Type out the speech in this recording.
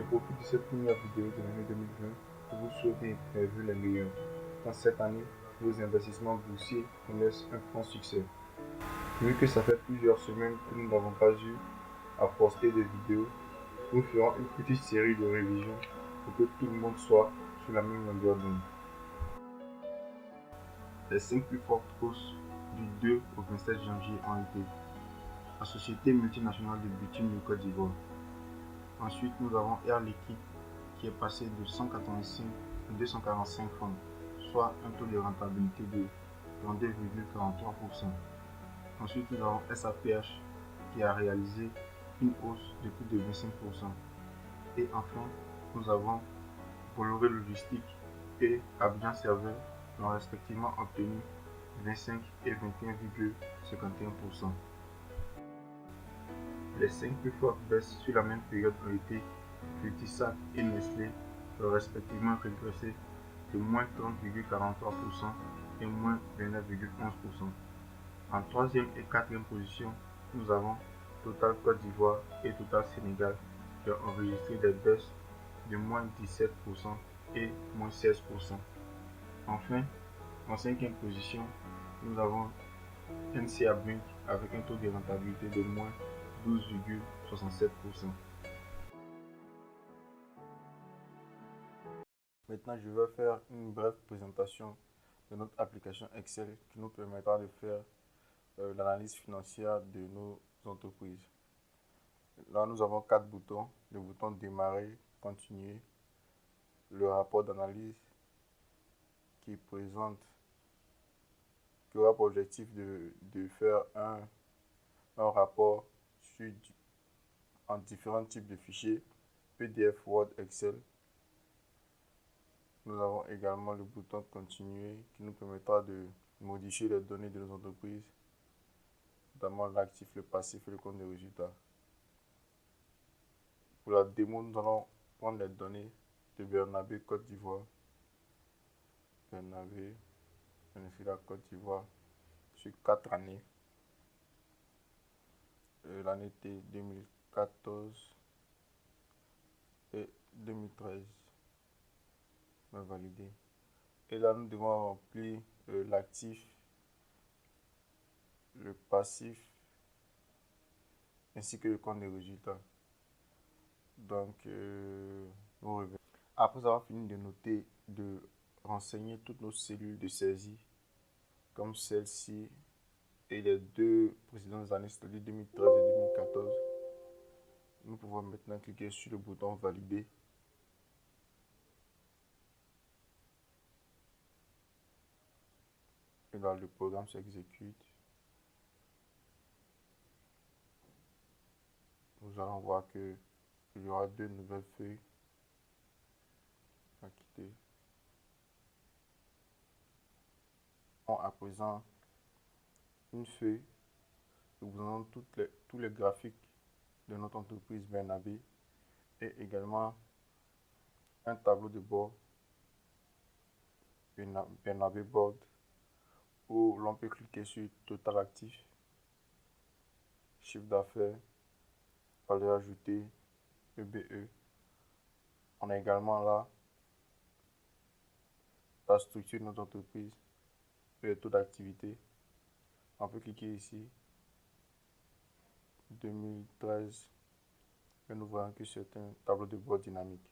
Je profite de cette première vidéo de l'année 2020 pour vous souhaiter un vœu les meilleurs. Dans cette année, vos investissements boursiers connaissent un franc succès. Vu que ça fait plusieurs semaines que nous n'avons pas eu à poster des vidéos, nous ferons une petite série de révisions pour que tout le monde soit sur la même longueur d'onde. Les 5 plus fortes hausses du 2 au 27 janvier ont été la Société multinationale de bitume de Côte d'Ivoire. Ensuite, nous avons Air Liquide qui est passé de 185 à 245 francs, soit un taux de rentabilité de 32,43%. Ensuite, nous avons SAPH qui a réalisé une hausse de plus de 25%. Et enfin, nous avons Bolloré Logistique et Abidjan Serveur qui ont respectivement obtenu 25 et 21,51%. Les 5 plus fortes baisses sur la même période ont été Multisac et Nestlé qui ont respectivement régressé de moins 30,43% et moins 29,11%. En troisième et quatrième position, nous avons Total Côte d'Ivoire et Total Sénégal qui ont enregistré des baisses de moins 17% et moins 16%. Enfin, en cinquième position, nous avons NCA Bank avec un taux de rentabilité de moins 12,67%. Maintenant, je vais faire une brève présentation de notre application Excel qui nous permettra de faire l'analyse financière de nos entreprises. Là, nous avons 4 boutons. Le bouton démarrer, continuer, le rapport d'analyse qui aura pour objectif de faire un rapport en différents types de fichiers, PDF, Word, Excel. Nous avons également le bouton continuer qui nous permettra de modifier les données de nos entreprises, notamment l'actif, le passif et le compte de résultats. Pour la démo, nous allons prendre les données de Bernabé Côte d'Ivoire. Bernabé, la Côte d'Ivoire, sur 4 années. L'année était 2014 et 2013. Validé. Et là, nous devons remplir l'actif, le passif, ainsi que le compte de résultats. Donc, nous revenons. Après avoir fini de noter, de renseigner toutes nos cellules de saisie, comme celle-ci et les 2 précédentes années, c'est-à-dire 2013 et 2014, nous pouvons maintenant cliquer sur le bouton valider. Et là, le programme s'exécute. Nous allons voir qu'il y aura 2 nouvelles feuilles à quitter. À présent une feuille où nous avons tous les graphiques de notre entreprise Bernabé et également un tableau de bord Bernabé Board où l'on peut cliquer sur Total Actif, chiffre d'affaires, valeur ajoutée, EBE. On a également là la structure de notre entreprise et le taux d'activité. On peut cliquer ici 2013 et nous voyons que c'est un tableau de bord dynamique.